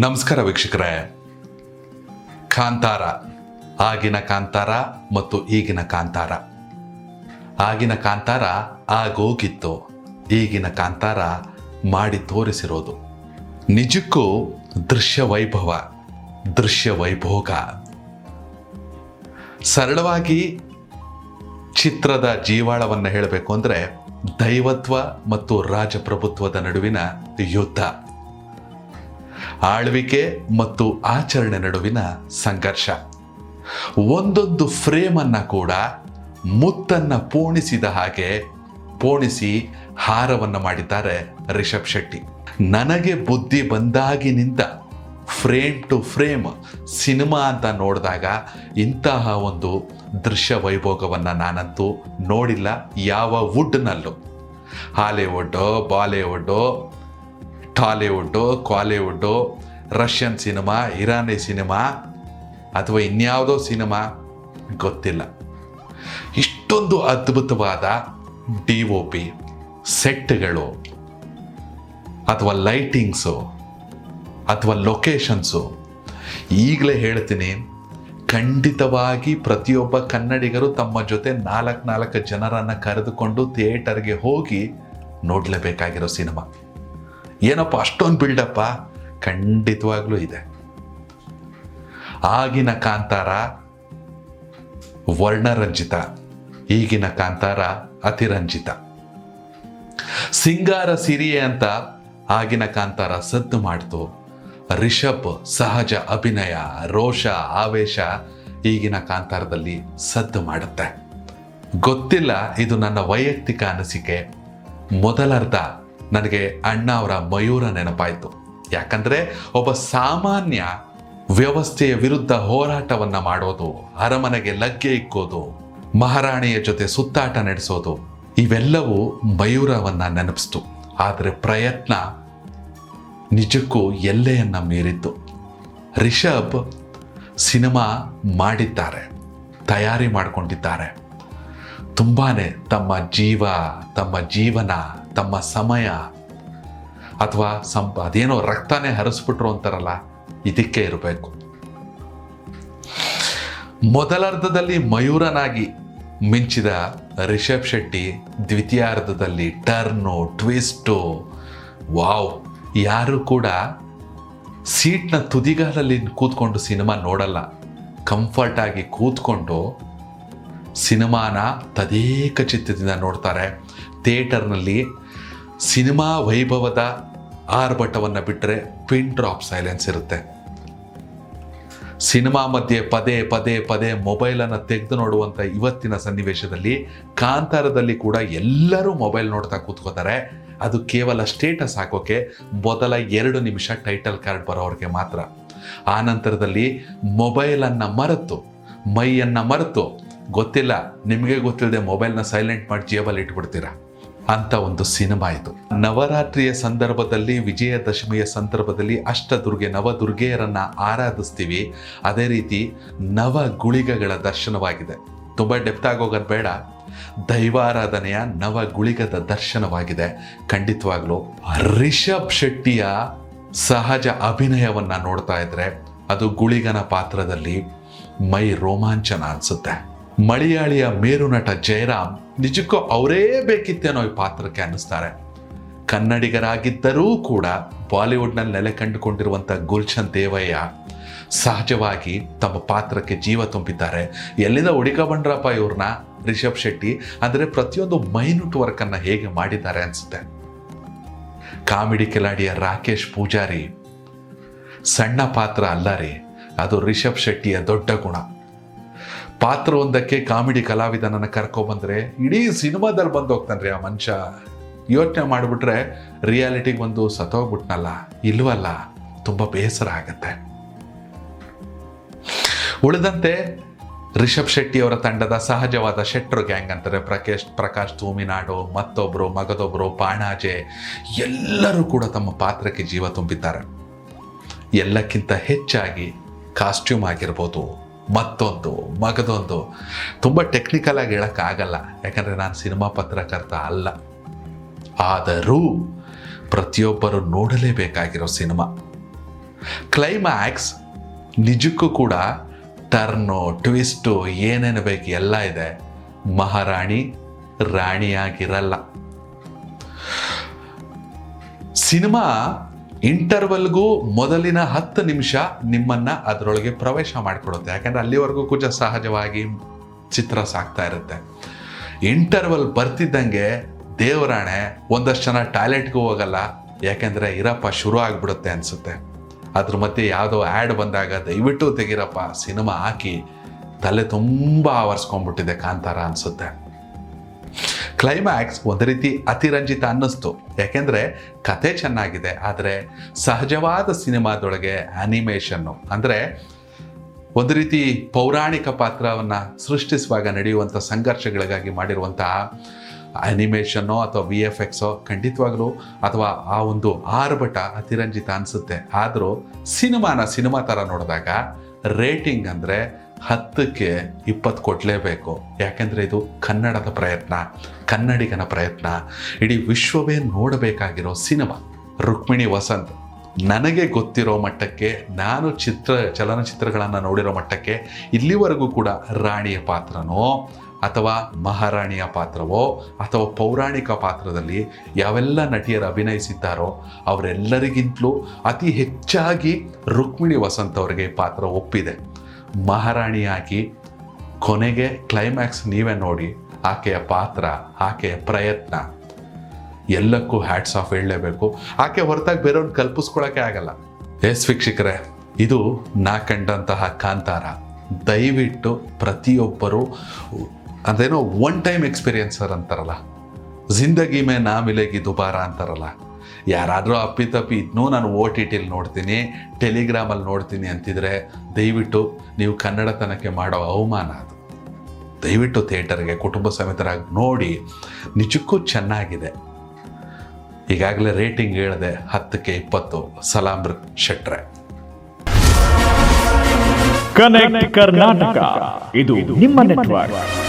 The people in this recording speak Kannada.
ನಮಸ್ಕಾರ ವೀಕ್ಷಕರೇ. ಕಾಂತಾರ, ಆಗಿನ ಕಾಂತಾರ ಮತ್ತು ಈಗಿನ ಕಾಂತಾರ. ಆಗಿನ ಕಾಂತಾರ ಆಗೋಗಿತ್ತು, ಈಗಿನ ಕಾಂತಾರ ಮಾಡಿ ತೋರಿಸಿರೋದು. ನಿಜಕ್ಕೂ ದೃಶ್ಯ ವೈಭವ, ದೃಶ್ಯ ವೈಭೋಗ. ಸರಳವಾಗಿ ಚಿತ್ರದ ಜೀವಾಳವನ್ನು ಹೇಳಬೇಕು ಅಂದರೆ ದೈವತ್ವ ಮತ್ತು ರಾಜಪ್ರಭುತ್ವದ ನಡುವಿನ ಯುದ್ಧ, ಆಳ್ವಿಕೆ ಮತ್ತು ಆಚರಣೆ ನಡುವಿನ ಸಂಘರ್ಷ. ಒಂದೊಂದು ಫ್ರೇಮನ್ನು ಕೂಡ ಮುತ್ತನ್ನ ಪೋಣಿಸಿದ ಹಾಗೆ ಪೋಣಿಸಿ ಹಾರವನ್ನು ಮಾಡಿದ್ದಾರೆ ರಿಷಬ್ ಶೆಟ್ಟಿ. ನನಗೆ ಬುದ್ಧಿ ಬಂದಾಗಿನಿಂದ ಫ್ರೇಮ್ ಟು ಫ್ರೇಮ್ ಸಿನಿಮಾ ಅಂತ ನೋಡಿದಾಗ ಇಂತಹ ಒಂದು ದೃಶ್ಯ ವೈಭೋಗವನ್ನು ನಾನಂತೂ ನೋಡಿಲ್ಲ ಯಾವ ವುಡ್ನಲ್ಲೂ. Hollywood, Bollywood, Tollywood, Kollywood, Russian cinema, ಇರಾನಿ ಸಿನಿಮಾ ಅಥವಾ ಇನ್ಯಾವುದೋ ಸಿನಿಮಾ ಗೊತ್ತಿಲ್ಲ, ಇಷ್ಟೊಂದು ಅದ್ಭುತವಾದ DOP ಸೆಟ್ಗಳು ಅಥವಾ ಲೈಟಿಂಗ್ಸು ಅಥವಾ ಲೊಕೇಶನ್ಸು. ಈಗಲೇ ಹೇಳ್ತೀನಿ, ಖಂಡಿತವಾಗಿ ಪ್ರತಿಯೊಬ್ಬ ಕನ್ನಡಿಗರು ತಮ್ಮ ಜೊತೆ 4 ಜನರನ್ನು ಕರೆದುಕೊಂಡು ಥಿಯೇಟರ್ಗೆ ಹೋಗಿ ನೋಡಲೇಬೇಕಾಗಿರೋ ಸಿನಿಮಾ. ಏನಪ್ಪ ಅಷ್ಟೊಂದು ಬಿಲ್ಡಪ್ಪ? ಖಂಡಿತವಾಗ್ಲೂ ಇದೆ. ಆಗಿನ ಕಾಂತಾರ ವರ್ಣರಂಜಿತ, ಈಗಿನ ಕಾಂತಾರ ಅತಿರಂಜಿತ. ಸಿಂಗಾರ ಸಿರಿಯೆ ಅಂತ ಆಗಿನ ಕಾಂತಾರ ಸದ್ದು ಮಾಡ್ತು. ರಿಷಬ್ ಸಹಜ ಅಭಿನಯ, ರೋಷ, ಆವೇಶ ಈಗಿನ ಕಾಂತಾರದಲ್ಲಿ ಸದ್ದು ಮಾಡುತ್ತೆ. ಗೊತ್ತಿಲ್ಲ, ಇದು ನನ್ನ ವೈಯಕ್ತಿಕ ಅನಿಸಿಕೆ. ಮೊದಲರ್ಧ ನನಗೆ ಅಣ್ಣ ಅವರ ಮಯೂರ ನೆನಪಾಯಿತು. ಯಾಕಂದ್ರೆ ಒಬ್ಬ ಸಾಮಾನ್ಯ ವ್ಯವಸ್ಥೆಯ ವಿರುದ್ಧ ಹೋರಾಟವನ್ನ ಮಾಡೋದು, ಅರಮನೆಗೆ ಲಗ್ಗೆ ಇಕ್ಕೋದು, ಮಹಾರಾಣಿಯ ಜೊತೆ ಸುತ್ತಾಟ ನಡೆಸೋದು, ಇವೆಲ್ಲವೂ ಮಯೂರವನ್ನ ನೆನಪಿಸ್ತು. ಆದರೆ ಪ್ರಯತ್ನ ನಿಜಕ್ಕೂ ಎಲ್ಲೆಯನ್ನ ಮೀರಿತ್ತು. ರಿಷಬ್ ಸಿನಿಮಾ ಮಾಡಿದ್ದಾರೆ, ತಯಾರಿ ಮಾಡಿಕೊಂಡಿದ್ದಾರೆ. ತುಂಬಾನೇ ತಮ್ಮ ಜೀವನ, ತಮ್ಮ ಸಮಯ ಅಥವಾ ಅದೇನೋ ರಕ್ತನೇ ಹರಿಸ್ಬಿಟ್ರು ಅಂತಾರಲ್ಲ, ಇದಕ್ಕೆ ಇರಬೇಕು. ಮೊದಲರ್ಧದಲ್ಲಿ ಮಯೂರನಾಗಿ ಮಿಂಚಿದ ರಿಷಬ್ ಶೆಟ್ಟಿ ದ್ವಿತೀಯಾರ್ಧದಲ್ಲಿ ಟರ್ನು, ಟ್ವಿಸ್ಟು, ವಾವ್! ಯಾರು ಕೂಡ ಸೀಟ್ನ ತುದಿಗಾಲಲ್ಲಿ ಕೂತ್ಕೊಂಡು ಸಿನಿಮಾ ನೋಡಲ್ಲ. ಕಂಫರ್ಟ್ ಆಗಿ ಕೂತ್ಕೊಂಡು ಸಿನಿಮಾನ ತದೇಕ ಚಿತ್ತದಿಂದ ನೋಡ್ತಾರೆ. ಥಿಯೇಟರ್ನಲ್ಲಿ ಸಿನಿಮಾ ವೈಭವದ ಆರ್ಭಟವನ್ನು ಬಿಟ್ಟರೆ ಪಿನ್ ಡ್ರಾಪ್ ಸೈಲೆನ್ಸ್ ಇರುತ್ತೆ. ಸಿನಿಮಾ ಮಧ್ಯೆ ಪದೇ ಮೊಬೈಲನ್ನು ತೆಗೆದು ನೋಡುವಂಥ ಇವತ್ತಿನ ಸನ್ನಿವೇಶದಲ್ಲಿ ಕಾಂತಾರದಲ್ಲಿ ಕೂಡ ಎಲ್ಲರೂ ಮೊಬೈಲ್ ನೋಡ್ತಾ ಕೂತ್ಕೋತಾರೆ. ಅದು ಕೇವಲ ಸ್ಟೇಟಸ್ ಹಾಕೋಕೆ ಮೊದಲ 2 ನಿಮಿಷ ಟೈಟಲ್ ಕಾರ್ಡ್ ಬರೋರಿಗೆ ಮಾತ್ರ. ಆ ನಂತರದಲ್ಲಿ ಮೊಬೈಲನ್ನು ಮರೆತು, ಮೈಯನ್ನು ಮರೆತು, ಗೊತ್ತಿಲ್ಲ, ನಿಮಗೆ ಗೊತ್ತಿಲ್ಲದೆ ಮೊಬೈಲ್ನ ಸೈಲೆಂಟ್ ಮಾಡಿ ಜೇಬಲ್ಲಿ ಇಟ್ಬಿಡ್ತೀರಾ ಅಂತ ಒಂದು ಸಿನಿಮಾ ಇದು. ನವರಾತ್ರಿಯ ಸಂದರ್ಭದಲ್ಲಿ, ವಿಜಯದಶಮಿಯ ಸಂದರ್ಭದಲ್ಲಿ ಅಷ್ಟದುರ್ಗೆ, ನವದುರ್ಗೆಯರನ್ನ ಆರಾಧಿಸ್ತೀವಿ. ಅದೇ ರೀತಿ ನವ ಗುಳಿಗಗಳ ದರ್ಶನವಾಗಿದೆ. ತುಂಬ ಡೆಪ್ತ್ ಆಗೋಗೋದು ಬೇಡ, ದೈವಾರಾಧನೆಯ ನವ ಗುಳಿಗದ ದರ್ಶನವಾಗಿದೆ. ಖಂಡಿತವಾಗ್ಲೂ ರಿಷಬ್ ಶೆಟ್ಟಿಯ ಸಹಜ ಅಭಿನಯವನ್ನ ನೋಡ್ತಾ ಇದ್ರೆ ಅದು ಗುಳಿಗನ ಪಾತ್ರದಲ್ಲಿ ಮೈ ರೋಮಾಂಚನ ಅನ್ಸುತ್ತೆ. ಮಲಯಾಳಿಯ ಮೇರುನಟ ಜಯರಾಮ್ ನಿಜಕ್ಕೂ ಅವರೇ ಬೇಕಿತ್ತೇನೋ ಈ ಪಾತ್ರಕ್ಕೆ ಅನ್ನಿಸ್ತಾರೆ. ಕನ್ನಡಿಗರಾಗಿದ್ದರೂ ಕೂಡ ಬಾಲಿವುಡ್ನಲ್ಲಿ ನೆಲೆ ಕಂಡುಕೊಂಡಿರುವಂಥ ಗುಲ್ಶನ್ ದೇವಯ್ಯ ಸಹಜವಾಗಿ ತಮ್ಮ ಪಾತ್ರಕ್ಕೆ ಜೀವ ತುಂಬಿದ್ದಾರೆ. ಎಲ್ಲಿಂದ ಹುಡುಕಬಂಡ್ರಪ್ಪ ಇವ್ರನ್ನ ರಿಷಬ್ ಶೆಟ್ಟಿ ಅಂದರೆ ಪ್ರತಿಯೊಂದು ಮೈನ್ಯೂಟ್ ವರ್ಕನ್ನು ಹೇಗೆ ಮಾಡಿದ್ದಾರೆ ಅನಿಸುತ್ತೆ. ಕಾಮಿಡಿ ಕಿಲಾಡಿಯ ರಾಕೇಶ್ ಪೂಜಾರಿ ಸಣ್ಣ ಪಾತ್ರ ಅಲ್ಲ ರೀ, ಅದು ರಿಷಬ್ ಶೆಟ್ಟಿಯ ದೊಡ್ಡ ಗುಣ. ಪಾತ್ರವೊಂದಕ್ಕೆ ಕಾಮಿಡಿ ಕಲಾವಿದನನ್ನು ಕರ್ಕೊಬಂದ್ರೆ ಇಡೀ ಸಿನಿಮಾದಲ್ಲಿ ಬಂದು ಹೋಗ್ತಾನ್ರಿ ಆ ಮನುಷ್ಯ. ಯೋಚನೆ ಮಾಡಿಬಿಟ್ರೆ ರಿಯಾಲಿಟಿಗೆ ಬಂದು ಸತ್ತೋಗ್ಬಿಟ್ನಲ್ಲ, ಇಲ್ವಲ್ಲ, ತುಂಬ ಬೇಸರ ಆಗತ್ತೆ. ಉಳಿದಂತೆ ರಿಷಬ್ ಶೆಟ್ಟಿ ಅವರ ತಂಡದ ಸಹಜವಾದ ಶೆಟ್ರು ಗ್ಯಾಂಗ್ ಅಂತಾರೆ. ಪ್ರಕಾಶ್ ತೂಮಿನಾಡು, ಮತ್ತೊಬ್ಬರು, ಮಗದೊಬ್ಬರು, ಪಾಣಾಜೆ ಎಲ್ಲರೂ ಕೂಡ ತಮ್ಮ ಪಾತ್ರಕ್ಕೆ ಜೀವ ತುಂಬಿದ್ದಾರೆ. ಎಲ್ಲಕ್ಕಿಂತ ಹೆಚ್ಚಾಗಿ ಕಾಸ್ಟ್ಯೂಮ್ ಆಗಿರ್ಬೋದು, ಮತ್ತೊಂದು ಮಗದೊಂದು ತುಂಬ ಟೆಕ್ನಿಕಲ್ ಆಗಿ ಹೇಳೋಕ್ಕಾಗಲ್ಲ, ಯಾಕಂದರೆ ನಾನು ಸಿನಿಮಾ ಪತ್ರಕರ್ತ ಅಲ್ಲ. ಆದರೂ ಪ್ರತಿಯೊಬ್ಬರು ನೋಡಲೇಬೇಕಾಗಿರೋ ಸಿನಿಮಾ. ಕ್ಲೈಮ್ಯಾಕ್ಸ್ ನಿಜಕ್ಕೂ ಕೂಡ ಟರ್ನು ಟ್ವಿಸ್ಟು ಏನೇನು ಬೇಕು ಎಲ್ಲ ಇದೆ. ಮಹಾರಾಣಿ ರಾಣಿಯಾಗಿರಲ್ಲ. ಸಿನಿಮಾ ಇಂಟರ್ವಲ್ಗೂ ಮೊದಲಿನ 10 ನಿಮಿಷ ನಿಮ್ಮನ್ನ ಅದರೊಳಗೆ ಪ್ರವೇಶ ಮಾಡಿಕೊಡುತ್ತೆ. ಯಾಕಂದ್ರೆ ಅಲ್ಲಿವರೆಗೂ ಕೂಡ ಸಹಜವಾಗಿ ಚಿತ್ರ ಸಾಕ್ತಾ ಇರುತ್ತೆ. ಇಂಟರ್ವಲ್ ಬರ್ತಿದ್ದಂಗೆ ದೇವರಾಣೆ ಒಂದಷ್ಟು ಜನ ಟಾಯ್ಲೆಟ್ಗೂ ಹೋಗಲ್ಲ, ಯಾಕೆಂದರೆ ಇರಪ್ಪ ಶುರು ಆಗಿಬಿಡುತ್ತೆ ಅನಿಸುತ್ತೆ. ಅದ್ರ ಮಧ್ಯೆ ಯಾವುದೋ ಆ್ಯಡ್ ಬಂದಾಗ ದಯವಿಟ್ಟು ತೆಗಿರಪ್ಪ ಸಿನಿಮಾ ಹಾಕಿ ತಲೆ ತುಂಬ ಆವರಿಸ್ಕೊಂಡ್ಬಿಟ್ಟಿದೆ ಕಾಂತಾರ ಅನಿಸುತ್ತೆ. ಕ್ಲೈಮ್ಯಾಕ್ಸ್ ಒಂದು ರೀತಿ ಅತಿರಂಜಿತ ಅನ್ನಿಸ್ತು, ಯಾಕೆಂದರೆ ಕತೆ ಚೆನ್ನಾಗಿದೆ. ಆದರೆ ಸಹಜವಾದ ಸಿನಿಮಾದೊಳಗೆ ಆ್ಯನಿಮೇಷನ್ನು ಅಂದರೆ ಒಂದು ರೀತಿ ಪೌರಾಣಿಕ ಪಾತ್ರವನ್ನು ಸೃಷ್ಟಿಸುವಾಗ ನಡೆಯುವಂಥ ಸಂಘರ್ಷಗಳಿಗಾಗಿ ಮಾಡಿರುವಂತಹ ಆ್ಯನಿಮೇಷನ್ನೋ ಅಥವಾ VFXೋ ಖಂಡಿತವಾಗಲೂ ಅಥವಾ ಆ ಒಂದು ಆರ್ಭಟ ಅತಿರಂಜಿತ ಅನಿಸುತ್ತೆ. ಆದರೂ ಸಿನಿಮಾ ಥರ ನೋಡಿದಾಗ ರೇಟಿಂಗ್ ಅಂದರೆ 10ಕ್ಕೆ 20 ಕೊಡಲೇಬೇಕು. ಯಾಕೆಂದರೆ ಇದು ಕನ್ನಡದ ಪ್ರಯತ್ನ, ಕನ್ನಡಿಗನ ಪ್ರಯತ್ನ, ಇಡೀ ವಿಶ್ವವೇ ನೋಡಬೇಕಾಗಿರೋ ಸಿನಿಮಾ. ರುಕ್ಮಿಣಿ ವಸಂತ್ ನನಗೆ ಗೊತ್ತಿರೋ ಮಟ್ಟಕ್ಕೆ, ನಾನು ಚಲನಚಿತ್ರಗಳನ್ನು ನೋಡಿರೋ ಮಟ್ಟಕ್ಕೆ ಇಲ್ಲಿವರೆಗೂ ಕೂಡ ರಾಣಿಯ ಪಾತ್ರನೋ ಅಥವಾ ಮಹಾರಾಣಿಯ ಪಾತ್ರವೋ ಅಥವಾ ಪೌರಾಣಿಕ ಪಾತ್ರದಲ್ಲಿ ಯಾವೆಲ್ಲ ನಟಿಯರು ಅಭಿನಯಿಸಿದ್ದಾರೋ ಅವರೆಲ್ಲರಿಗಿಂತಲೂ ಅತಿ ಹೆಚ್ಚಾಗಿ ರುಕ್ಮಿಣಿ ವಸಂತ್ ಅವರಿಗೆ ಪಾತ್ರ ಒಪ್ಪಿದೆ. ಮಹಾರಾಣಿಯಾಗಿ ಕೊನೆಗೆ ಕ್ಲೈಮ್ಯಾಕ್ಸ್ ನೀವೇ ನೋಡಿ, ಆಕೆಯ ಪಾತ್ರ, ಆಕೆಯ ಪ್ರಯತ್ನ ಎಲ್ಲಕ್ಕೂ ಹ್ಯಾಟ್ಸ್ ಆಫ್ ಹೇಳಲೇಬೇಕು. ಆಕೆ ಹೊರತಾಗಿ ಬೇರೆಯವ್ರನ್ನ ಕಲ್ಪಿಸ್ಕೊಳಕ್ಕೆ ಆಗಲ್ಲ. ಎಸ್ ವೀಕ್ಷಕರೇ, ಇದು ನಾ ಕಂಡಂತಹ ಕಾಂತಾರ. ದಯವಿಟ್ಟು ಪ್ರತಿಯೊಬ್ಬರು ಅದೇನೋ ಒನ್ ಟೈಮ್ ಎಕ್ಸ್ಪೀರಿಯನ್ಸರ್ ಅಂತಾರಲ್ಲ, ಜಿಂದಗಿ ಮೇ ನಾ ಮಿಲೇಗಿ ದುಬಾರ ಅಂತಾರಲ್ಲ, ಯಾರಾದರೂ ಅಪ್ಪಿತಪ್ಪಿ ಇದನ್ನೂ ನಾನು OTTಲಿ ನೋಡ್ತೀನಿ, ಟೆಲಿಗ್ರಾಮಲ್ಲಿ ನೋಡ್ತೀನಿ ಅಂತಿದ್ರೆ ದಯವಿಟ್ಟು ನೀವು ಕನ್ನಡತನಕ್ಕೆ ಮಾಡೋ ಅವಮಾನ ಅದು. ದಯವಿಟ್ಟು ಥಿಯೇಟರ್ಗೆ ಕುಟುಂಬ ಸಮೇತರಾಗಿ ನೋಡಿ, ನಿಜಕ್ಕೂ ಚೆನ್ನಾಗಿದೆ. ಈಗಾಗಲೇ ರೇಟಿಂಗ್ ಹೇಳಿದೆ 10ಕ್ಕೆ 20. ಸಲಾಂ ಶೆಟ್ರೆ. ಕನೆಕ್ಟ್ ಕರ್ನಾಟಕ, ಇದು ನಿಮ್ಮ ನೆಟ್ವರ್ಕ್.